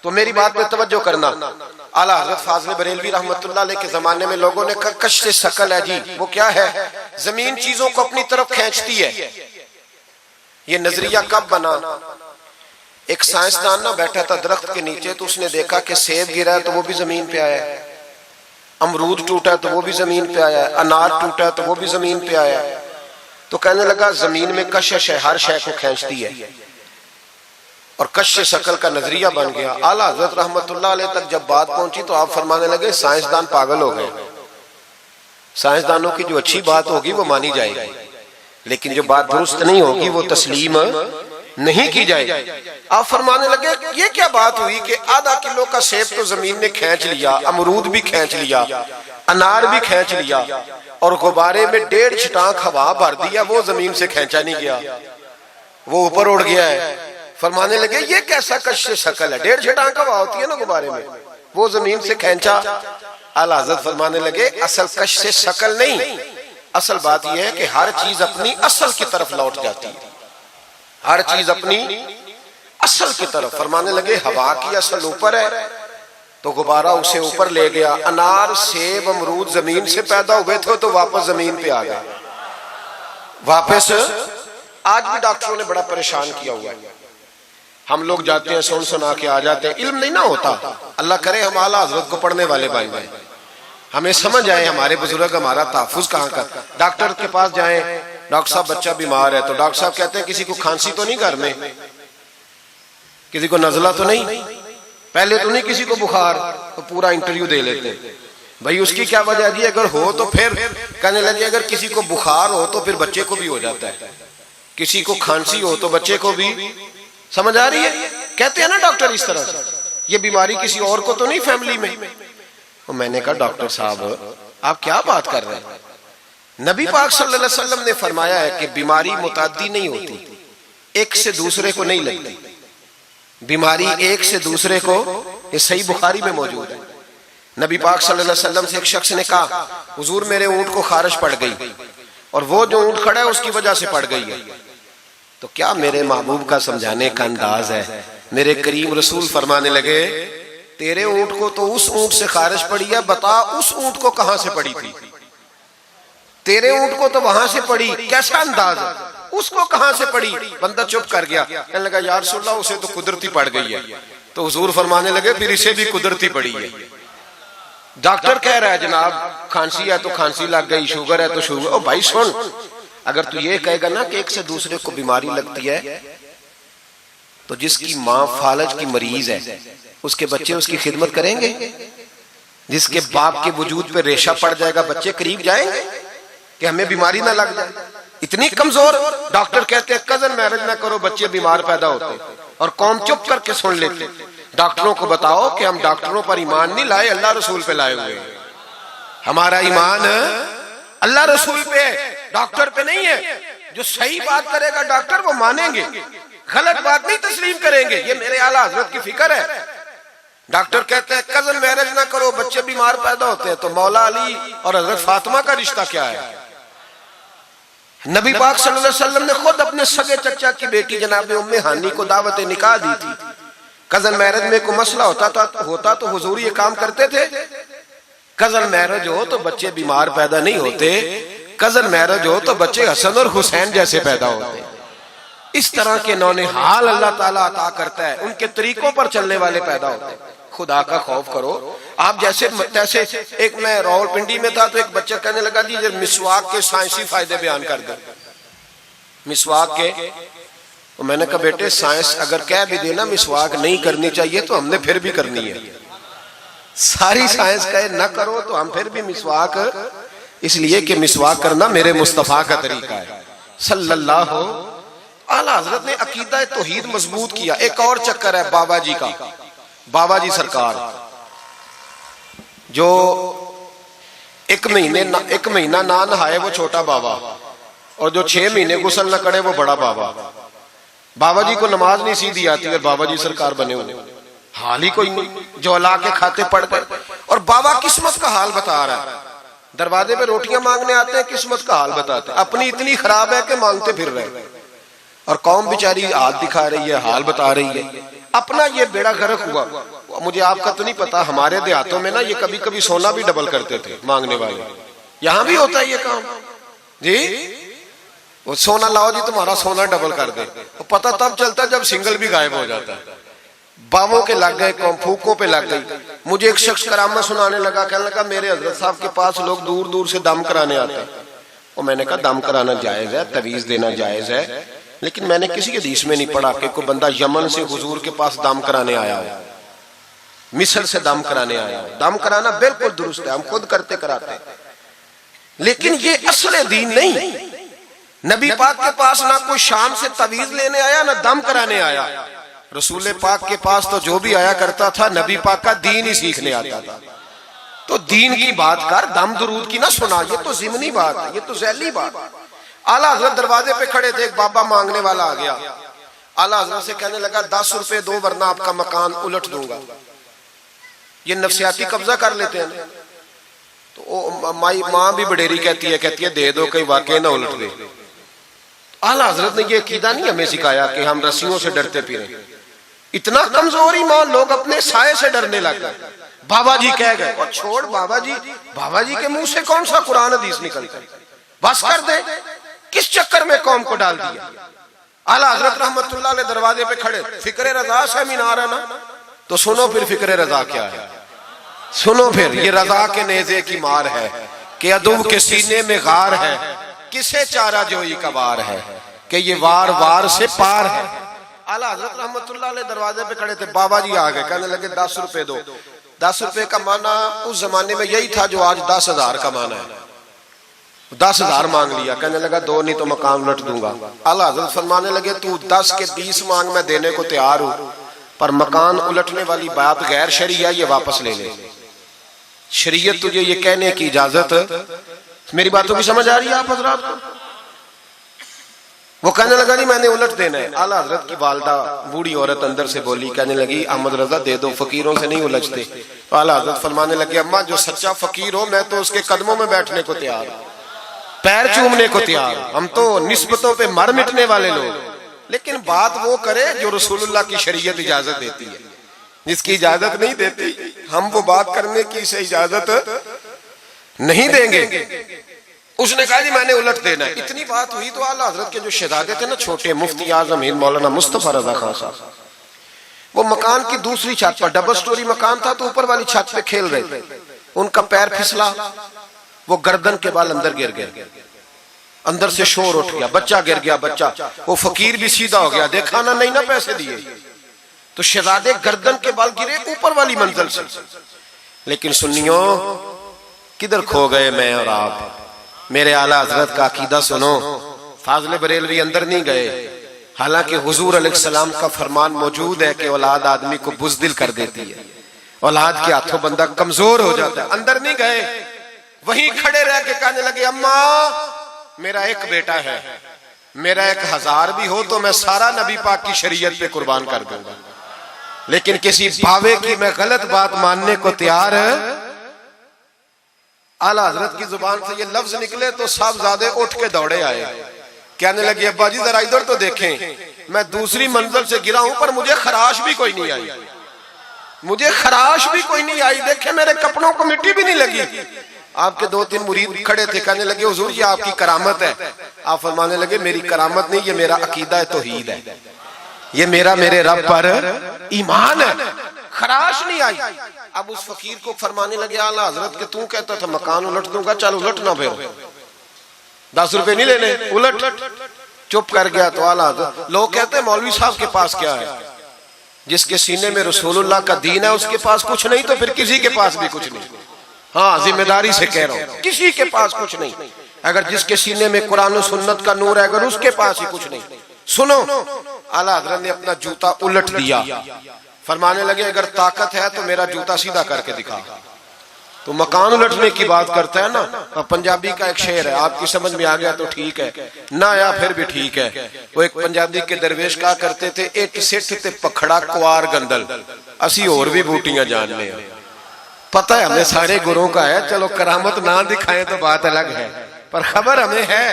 तो मेरी बात में तवज्जो करना। आला हजरत फाज़िल बरेलवी रहमतुल्लाह अलैह के जमाने में लोगों ने कहा कश्श शकल है जी, वो क्या है? जमीन चीजों को अपनी तरफ खींचती है। ये नजरिया कब बना? एक साइंसदान ना बैठा था दरख्त के नीचे, तो उसने देखा कि सेब गिरा है तो वो भी जमीन पे आया है, अमरूद टूटा है तो वो भी जमीन पे आया है, अनार टूटा है तो वो भी जमीन पे आया है। तो कहने लगा जमीन में कशिश है, हर शय को खींचती है, और कश्श शकल का नजरिया बन गया। आला हजरत रहमतुल्लाह अलैह तक जब बात पहुंची तो आप फरमाने लगे साइंसदान पागल हो गए। साइंसदानों की जो अच्छी बात होगी वो मानी जाएगी, लेकिन जो बात दुरुस्त नहीं होगी वो तस्लीम नहीं की जाएगी। आप फरमाने लगे ये क्या बात हुई कि आधा किलो का सेब तो जमीन ने खींच लिया, अमरूद भी खींच लिया, अनार भी खींच लिया, और गुब्बारे में 1.5 छटाक हवा भर दिया, वो जमीन से खींचा नहीं गया, वो ऊपर उड़ गया है। फरमाने लगे ये कैसा कश्श शकल है? 1.5 छटाक हवा होती है ना गुब्बारे में, वो जमीन से खींचा। आला हज़रत फरमाने लगे असल कश्श शकल नहीं, असल बात यह है कि हर चीज अपनी असल की तरफ लौट जाती है, हर चीज अपनी असल की तरफ। फरमाने लगे हवा की असल ऊपर है तो गुब्बारा उसे ऊपर ले गया। अनार, सेब, अमरूद जमीन से पैदा हुए थे तो वापस जमीन पे आ गए, वापस। आज भी डॉक्टरों ने बड़ा परेशान किया हुआ है, हम लोग जाते हैं सुन सुना के आ जाते हैं, इल्म नहीं ना होता। अल्लाह करे हम आला हजरत को पढ़ने वाले भाई भाई हमें समझ आए हमारे बुजुर्ग हमारा तहफ्फुज कहाँ का। डॉक्टर के पास जाएं, डॉक्टर साहब बच्चा बीमार है, तो डॉक्टर साहब कहते हैं किसी को खांसी तो नहीं घर में, किसी को नजला तो नहीं, पहले तो नहीं किसी को बुखार, तो पूरा इंटरव्यू दे लेते हैं भाई उसकी क्या वजह जी, अगर हो तो फिर कहने लगे अगर किसी को बुखार हो तो फिर बच्चे को भी हो जाता है, किसी को खांसी हो तो बच्चे को भी। समझ आ रही है? कहते हैं ना डॉक्टर इस तरह से, ये बीमारी किसी और को तो नहीं फैमिली में। तो मैंने कहा डॉक्टर साहब आप क्या बात कर रहे हैं? नबी पाक सल्लल्लाहु अलैहि वसल्लम ने फरमाया है कि बीमारी मुताद्दी नहीं होती, एक से दूसरे को नहीं लगती बीमारी, एक से दूसरे को। ये सही बुखारी में मौजूद है। नबी पाक सल्लल्लाहु अलैहि वसल्लम से एक शख्स ने कहा हुजूर मेरे ऊंट को खारिश पड़ गई, और वो जो ऊंट खड़ा है उसकी वजह से पड़ गई है। तो क्या मेरे महबूब का समझाने का अंदाज है? मेरे करीम रसूल फरमाने लगे तेरे ऊंट को तो उस ऊंट से खारिश पड़ी है, बता उस ऊंट को कहां से पड़ी थी? तेरे ऊंट को तो वहां से पड़ी, कैसा अंदाज है? उसको कहां से पड़ी? बंदा चुप कर गया, कहने लगा या रसूलल्लाह उसे तो कुदरती पड़ गई है। तो हुजूर फरमाने लगे फिर इसे भी कुदरती पड़ी है। डॉक्टर कह रहा है जनाब खांसी है तो खांसी लग गई, शुगर है तो शुगर। ओ भाई सुन, अगर तू ये कहेगा ना कि एक से दूसरे को बीमारी लगती है, तो जिसकी माँ फालज की मरीज है उसके बच्चे उसकी खिदमत करेंगे? जिसके बाप के वजूद पे रेशा पड़ जाएगा बच्चे करीब जाएंगे कि हमें बीमारी ना लग जाए? इतनी कमजोर। डॉक्टर कहते हैं कजन मैरिज ना करो बच्चे बीमार पैदा होते, और कौम चुप करके सुन लेते। डॉक्टरों को बताओ कि हम डॉक्टरों पर ईमान नहीं लाए, अल्लाह रसूल पे लाए हुए, हमारा ईमान अल्लाह रसूल पे, डॉक्टर पे नहीं है। जो सही बात करेगा डॉक्टर वो मानेंगे, गलत बात नहीं तस्लीम करेंगे। ये मेरे आला हजरत की फिक्र है। डॉक्टर कहते हैं कजन मैरिज ना करो बच्चे बीमार पैदा होते हैं, तो मौला अली और हजरत फातिमा का रिश्ता क्या है? नबी पाक सल्लल्लाहु अलैहि वसल्लम ने खुद अपने सगे चचा की बेटी जनाब उम्मे हानी को दावत निकाह दी थी। कजन मैरिज में कोई मसला होता तो हुजूर ये काम करते थे। कजन मैरिज हो तो बच्चे बीमार पैदा नहीं होते, कजन मैरिज हो तो बच्चे हसन और हुसैन जैसे पैदा होते। इस तरह के नौने हाल अल्लाह ताला अता करता है, उनके तरीकों पर चलने वाले पैदा होते हैं। खुदा का खौफ करो। आप जैसे तैसे, एक मैं रावलपिंडी में था तो एक बच्चा कहने लगा जी मिसवाक के साइंसी फायदे बयान कर दो, मिसवाक के। तो मैंने कहा बेटे साइंस अगर कह भी देना मिसवाक नहीं करनी चाहिए तो हमने फिर भी करनी है। सारी साइंस कहे न करो तो हम फिर भी मिसवाक, इसलिए कि मिसवाक करना मेरे मुस्तफा का तरीका है सल्लल्लाहु। आला हजरत ने अकीदा तौहीद मजबूत किया। एक और चक्कर है बाबा जी का, बाबा जी सरकार जो एक महीना ना नहाए वो छोटा बाबा, और जो 6 महीने गुसल न करे वो बड़ा बाबा। बाबा जी को नमाज नहीं सीधी आती और बाबा जी सरकार बने हुए, हाल ही कोई नहीं। जो अल्लाह के खाते पढ़ गए, और बाबा किस्मत का हाल बता रहा है। दरवाजे पे रोटियां मांगने आते हैं, किस्मत का हाल बताते हैं। अपनी इतनी खराब है कि मांगते फिर रहे, और कौम बेचारी हाथ दिखा रही है, हाल बता रही है। अपना ये बेड़ा गर्क हुआ। मुझे आपका तो नहीं पता, हमारे देहातों में ना ये कभी कभी सोना भी डबल करते थे मांगने वाले। यहाँ भी होता है ये काम जी, वो सोना लाओ जी तुम्हारा सोना डबल कर दे। वो पता तब चलता जब सिंगल भी गायब हो जाता है। बावों के लग गए, फूकों पे लग गई। मुझे एक शख्स करामा सुनाने लगा, कहने लगा मेरे हजरत साहब के पास लोग दूर दूर से दम कराने आते हैं। और मैंने कहा दम कराना जायज है, तवीज देना जायज है, लेकिन मैंने किसी के हदीस में नहीं पढ़ा कि कोई बंदा यमन से हुजूर के पास दम कराने आया हो, मिस्र से दम कराने आया हो। दम कराना बिल्कुल दुरुस्त है, हम खुद करते कराते हैं, लेकिन ये असल दीन नहीं। नबी पाक के पास ना कोई शाम से तवीज लेने आया ना दम कराने आया। रसूल पाक के पास तो जो भी आया करता था नबी पाक का दीन ही सीखने आता था। तो दीन की बात कर, दम दुरूद की ना सुना, ये तो जिमनी बात है, ये तो ज़ैली बात है। आला हजरत दरवाजे पे खड़े थे, एक बाबा मांगने वाला आ गया। आला हजरत से कहने लगा 10 रुपए दो वरना आपका मकान उलट दूंगा। ये नफसियाती कब्जा कर लेते हैं। तो माँ भी बडेरी कहती है दे दो कहीं वाकई ना उलट दे। आला हजरत ने ये अकीदा नहीं हमें सिखाया कि हम रस्सियों से डरते फिरें। इतना कमजोर ईमान, लोग अपने साये से डरने लग गए। बाबा जी कह गए, और छोड़ बाबा जी के मुंह से कौन सा कुरान हदीस निकलता है, बस कर दे। किस चक्कर में कौम को डाल दिया। आला हजरत रहमतुल्लाह अलैह दरवाजे पे खड़े, फिक्रे रजा से मीनार है ना, तो सुनो फिर फिक्रे रजा क्या है, सुनो फिर ये रजा के नेज़े की मार है कि अदू के सीने में गार है, किसे चारा जोई का वार है कि ये वार वार से पार है। आला हजरत रहमतुल्लाह अलैह दरवाजे पे खड़े थे, बाबा जी आ गए, कहने लगे 10 रुपए दो। 10 रुपए का माना उस जमाने में यही था जो आज 10,000 का माना है। 10,000 मांग लिया, कहने लगा दो नहीं तो मकान उलट दूंगा। आला हजरत फरमाने लगे तू 10 के 20 मांग, मैं देने को तैयार हूं, पर मकान उलटने वाली बात गैर शरीया, ये वापस ले ले। शरीयत तुझे ये कहने की इजाजत, मेरी बातों की समझ आ रही है आप हजरात को? वो कहने लगा नहीं मैंने उलट देना है। आला हजरत की वालदा बूढ़ी औरत अंदर से बोली, कहने लगी अहमद रजा दे दो, फकीरों से नहीं उलझते। तो आला हजरत फरमाने लगे अम्मा जो सच्चा फकीर हो मैं तो उसके कदमों में बैठने को तैयार हूं, पैर चूमने को तैयार। हम तो निस्बतों पे मर मिटने वाले लोग, लेकिन बात वो करे जो रसूलुल्लाह की शरीयत इजाजत देती है। जिसकी इजाजत नहीं देती हम वो बात करने की इसे इजाजत नहीं देंगे। उसने कहा जी मैंने उलट देना है। इतनी बात हुई तो आला हजरत के जो शहजादे थे ना, छोटे मुफ्ती आजम हिंद मौलाना मुस्तफा रजा खान साहब, वो मकान की दूसरी छत पर, डबल स्टोरी मकान था, तो ऊपर वाली छत पे खेल रहे थे। उनका पैर फिसला, वो गर्दन के बाल अंदर गिर गए, अंदर से शोर उठ गया, बच्चा गिर गया। बच्चा वो फकीर भी सीधा हो गया, देखा ना नहीं ना पैसे दिए, तो शहजादे गर्दन के बाल गिरे ऊपर वाली मंजिल से। लेकिन सुन्नियों किधर खो गए मैं और आप? मेरे आला हजरत का अकीदा सुनो। फाजिल बरेलवी अंदर नहीं गए, हालांकि हुजूर अलैहिस्सलाम का फरमान मौजूद है कि औलाद आदमी को बुज़दिल कर देती है, औलाद के हाथों बंदा कमजोर हो जाता है। अंदर नहीं गए, वहीं खड़े रह के कहने लगे अम्मा मेरा एक बेटा है, मेरा 1000 भी हो तो मैं सारा नबी पाक की शरीयत पे कुर्बान कर दूंगा, लेकिन किसी बावे की मैं गलत बात मानने को तैयार है। आला हजरत की जुबान से ये लफ्ज निकले तो साहबजादे उठ के दौड़े आए, कहने लगे अब्बा जी जरा इधर तो देखें, मैं दूसरी मंजिल से गिरा हूं पर मुझे खराश भी कोई नहीं आई, मुझे खराश भी कोई नहीं आई, देखे मेरे कपड़ों को मिट्टी भी नहीं लगी। आपके 2-3 मुरीद खड़े थे, कहने लगे हुजूर ये आपकी करामत है। आप फरमाने लगे मेरी करामत नहीं, ये मेरा अकीदा है, तौहीद है, ये मेरे रब पर ईमान है, खराश नहीं आई। अब उस फकीर को फरमाने लगे आला हजरत के तू कहता था मकान उलट दूंगा, चल उलट ना, फिर 10 रुपए नहीं लेने, उलट। चुप कर गया। तो आला हजरत, लोग कहते हैं मौलवी साहब के पास क्या है? जिसके सीने में रसूलुल्लाह का दीन है उसके पास कुछ नहीं, तो फिर किसी के पास भी कुछ नहीं। हाँ जिम्मेदारी से कह रहा हूं, किसी के पास कुछ नहीं। अगर जिसके सीने में कुरान और सुन्नत का नूर है, अगर उसके पास ही कुछ नहीं। सुनो, आला हजरत ने अपना जूता उलट दिया, फरमाने लगे अगर ताकत है तो मेरा जूता सीधा करके दिखा। तो मकान उलटने की बात करता है ना, पंजाबी का एक शेर है, आपकी समझ में आ गया तो ठीक है, ना आया फिर भी ठीक है। वो एक पंजाबी के दरवेश कहा करते थे, एक सिठ ते पखड़ा कुआर गंदल, असी और भी बूटियां जानने। पता है हमें सारे गुरुओं का है, चलो करामत ना दिखाएं तो बात अलग है, पर खबर हमें है।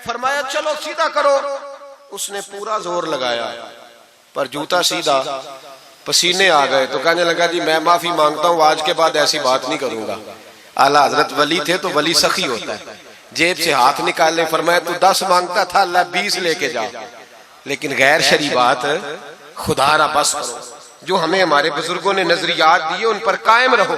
फरमाया चलो सीधा करो, उसने पूरा जोर लगाया पर जूता सीधा पसीने आ गए तो कहने लगा जी मैं माफी मांगता हूं, आज के बाद ऐसी बात नहीं करूंगा। आला हजरत वली थे तो वली सखी होता है, जेब से हाथ निकालने फरमाया तू 10 मांगता था, अल्लाह 20 लेके जा, लेकिन गैर शरी बात खुदा रा बस करो। जो हमें हमारे बुजुर्गों ने नजरियात दिए उन पर कायम रहो।